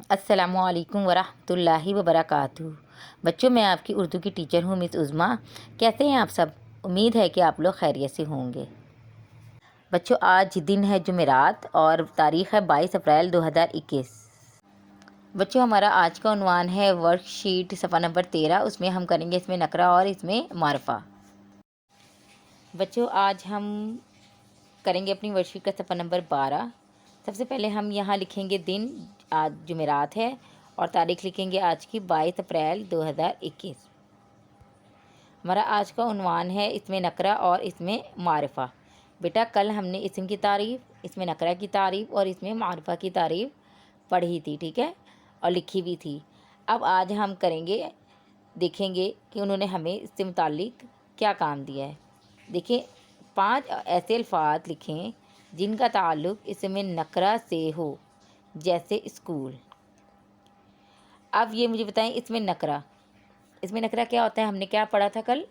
السلام علیکم ورحمۃ اللہ وبرکاتہ۔ بچوں، میں آپ کی اردو کی ٹیچر ہوں، مس عظمیٰ۔ کیسے ہیں آپ سب؟ امید ہے کہ آپ لوگ خیریت سے ہوں گے۔ بچوں، آج دن ہے جمعرات اور تاریخ ہے 22 اپریل 2021۔ بچوں، ہمارا آج کا عنوان ہے ورک شیٹ صفحہ نمبر 13۔ اس میں ہم کریں گے اس میں نقرہ اور اس میں معرفہ۔ بچوں، آج ہم کریں گے اپنی ورک شیٹ کا صفحہ نمبر 12۔ سب سے پہلے ہم یہاں لکھیں گے دن، آج جمعرات ہے، اور تاریخ لکھیں گے آج کی 22 اپریل 2021۔ ہمارا آج کا عنوان ہے اس میں نقرہ اور اس میں معرفہ۔ بیٹا، کل ہم نے اسم کی تعریف، اس میں نقرہ کی تعریف اور اس میں معرفہ کی تعریف پڑھی تھی، ٹھیک ہے، اور لکھی بھی تھی۔ اب آج ہم کریں گے، دیکھیں گے کہ انہوں نے ہمیں اس سے متعلق کیا کام دیا ہے۔ دیکھیں، 5 ایسے الفاظ لکھیں جن کا تعلق اسم نکرہ سے ہو، جیسے اسکول۔ اب یہ مجھے بتائیں، اسم نکرہ کیا ہوتا ہے؟ ہم نے کیا پڑھا تھا کل؟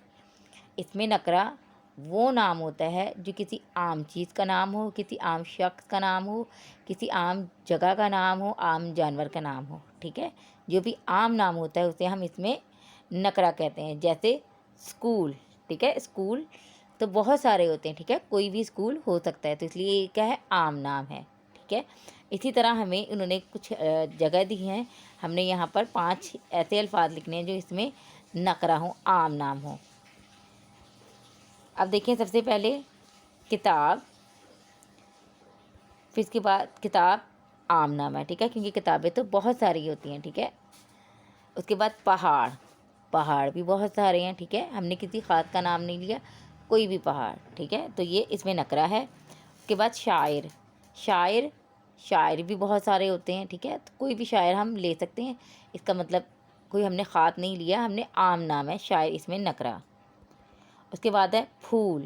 اسم نکرہ وہ نام ہوتا ہے جو کسی عام چیز کا نام ہو، کسی عام شخص کا نام ہو، کسی عام جگہ کا نام ہو، عام جانور کا نام ہو، ٹھیک ہے۔ جو بھی عام نام ہوتا ہے اسے ہم اس میں نکرہ کہتے ہیں۔ جیسے اسکول، ٹھیک ہے، اسکول تو بہت سارے ہوتے ہیں، ٹھیک ہے، کوئی بھی اسکول ہو سکتا ہے، تو اس لیے یہ کیا ہے؟ عام نام ہے، ٹھیک ہے۔ اسی طرح ہمیں انہوں نے کچھ جگہ دی ہیں، ہم نے یہاں پر 5 ایسے الفاظ لکھنے ہیں جو اس میں نکرہ ہوں، عام نام ہوں۔ اب دیکھیں، سب سے پہلے کتاب، پھر اس کے بعد کتاب عام نام ہے، ٹھیک ہے، کیونکہ کتابیں تو بہت ساری ہوتی ہیں، ٹھیک ہے۔ اس کے بعد پہاڑ بھی بہت سارے ہیں، ٹھیک ہے، ہم نے کسی خاص کا نام نہیں لیا، کوئی بھی پہاڑ، ٹھیک ہے، تو یہ اس میں نکرہ ہے۔ اس کے بعد شاعر بھی بہت سارے ہوتے ہیں، ٹھیک ہے، تو کوئی بھی شاعر ہم لے سکتے ہیں، اس کا مطلب کوئی ہم نے خاص نہیں لیا، ہم نے عام نام ہے شاعر، اس میں نکرہ۔ اس کے بعد ہے پھول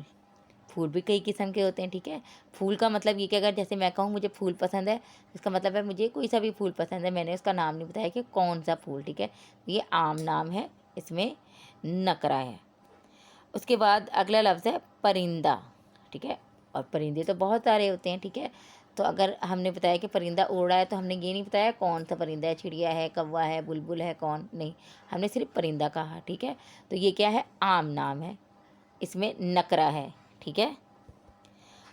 بھی کئی قسم کے ہوتے ہیں، ٹھیک ہے۔ پھول کا مطلب یہ کہ اگر جیسے میں کہوں مجھے پھول پسند ہے، اس کا مطلب ہے مجھے کوئی سا بھی پھول پسند ہے، میں نے اس کا نام نہیں بتایا کہ کون سا پھول، ٹھیک ہے، یہ عام نام ہے، اس میں نکرہ ہے۔ اس کے بعد اگلا لفظ ہے پرندہ، ٹھیک ہے، اور پرندے تو بہت سارے ہوتے ہیں، ٹھیک ہے، تو اگر ہم نے بتایا کہ پرندہ اڑ رہا ہے تو ہم نے یہ نہیں بتایا کون سا پرندہ ہے، چڑیا ہے، کوا ہے، بلبل ہے، کون نہیں، ہم نے صرف پرندہ کہا، ٹھیک ہے، تو یہ کیا ہے؟ عام نام ہے، اس میں نکرہ ہے، ٹھیک ہے۔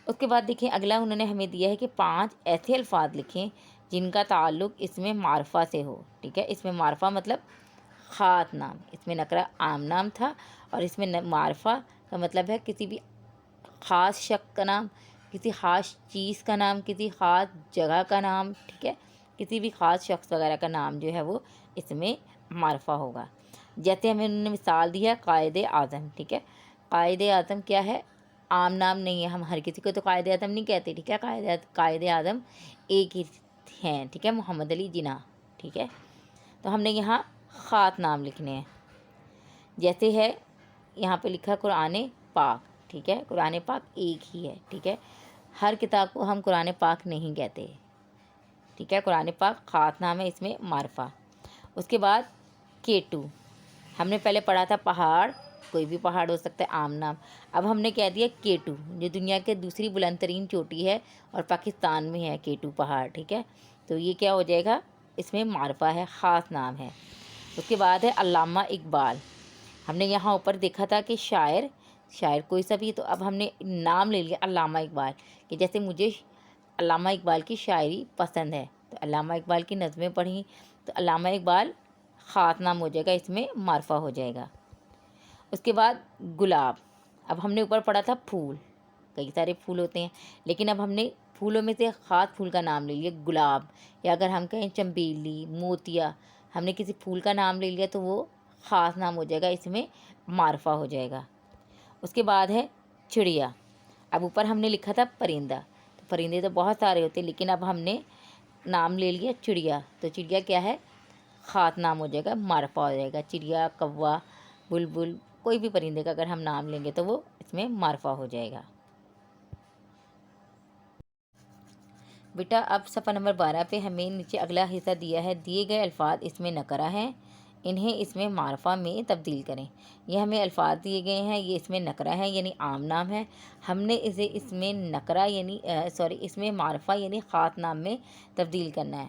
اس کے بعد دیکھیں، اگلا انہوں نے ہمیں دیا ہے کہ 5 ایسے الفاظ لکھیں جن کا تعلق اس میں معرفہ سے ہو، ٹھیک ہے۔ اس میں معرفہ مطلب خاص نام، اس میں نکرہ عام نام تھا، اور اس میں معرفہ کا مطلب ہے کسی بھی خاص شخص کا نام، کسی خاص چیز کا نام، کسی خاص جگہ کا نام، ٹھیک ہے، کسی بھی خاص شخص وغیرہ کا نام جو ہے وہ اس میں معرفہ ہوگا۔ جیسے ہمیں انہوں نے مثال دی ہے قائد اعظم، ٹھیک ہے، قائد اعظم کیا ہے؟ عام نام نہیں ہے، ہم ہر کسی کو تو قائد اعظم نہیں کہتے، ٹھیک ہے، قائد اعظم ایک ہی ہیں، ٹھیک ہے، محمد علی جناح، ٹھیک ہے، تو ہم نے یہاں خاص نام لکھنے ہیں۔ جیسے ہے یہاں پہ لکھا قرآن پاک، ٹھیک ہے، قرآن پاک ایک ہی ہے، ٹھیک ہے، ہر کتاب کو ہم قرآن پاک نہیں کہتے، ٹھیک ہے، قرآن پاک خاص نام ہے، اس میں معرفہ۔ اس کے بعد کیٹو، ہم نے پہلے پڑھا تھا پہاڑ، کوئی بھی پہاڑ ہو سکتا ہے، عام نام، اب ہم نے کہہ دیا کیٹو، جو دنیا کے دوسری بلند ترین چوٹی ہے اور پاکستان میں ہے کیٹو پہاڑ، ٹھیک ہے، تو یہ کیا ہو جائے گا؟ اس میں معرفہ ہے، خاص نام ہے۔ اس کے بعد ہے علامہ اقبال، ہم نے یہاں اوپر دیکھا تھا کہ شاعر کوئی سا بھی، تو اب ہم نے نام لے لیا علامہ اقبال، کہ جیسے مجھے علامہ اقبال کی شاعری پسند ہے تو علامہ اقبال کی نظمیں پڑھیں، تو علامہ اقبال خاص نام ہو جائے گا، اس میں معرفہ ہو جائے گا۔ اس کے بعد گلاب، اب ہم نے اوپر پڑھا تھا پھول، کئی سارے پھول ہوتے ہیں، لیکن اب ہم نے پھولوں میں سے خاص پھول کا نام لے لیا گلاب، یا اگر ہم کہیں چنبیلی، موتیا، ہم نے کسی پھول کا نام لے لیا تو وہ خاص نام ہو جائے گا، اس میں معرفہ ہو جائے گا۔ اس کے بعد ہے چڑیا، اب اوپر ہم نے لکھا تھا پرندہ، تو پرندے تو بہت سارے ہوتے ہیں، لیکن اب ہم نے نام لے لیا چڑیا، تو چڑیا کیا ہے؟ خاص نام ہو جائے گا، معرفہ ہو جائے گا، چڑیا، کوا، بلبل، کوئی بھی پرندے کا اگر ہم نام لیں گے تو وہ اس میں معرفہ ہو جائے گا۔ بیٹا، اب صفحہ نمبر 12 پہ ہمیں نیچے اگلا حصہ دیا ہے، دیے گئے الفاظ اس میں نکرہ ہیں، انہیں اس میں معرفہ میں تبدیل کریں۔ یہ ہمیں الفاظ دیے گئے ہیں، یہ اس میں نکرہ ہے یعنی عام نام ہے، ہم نے اسے اس میں نکرہ یعنی اس میں معرفہ یعنی خاص نام میں تبدیل کرنا ہے۔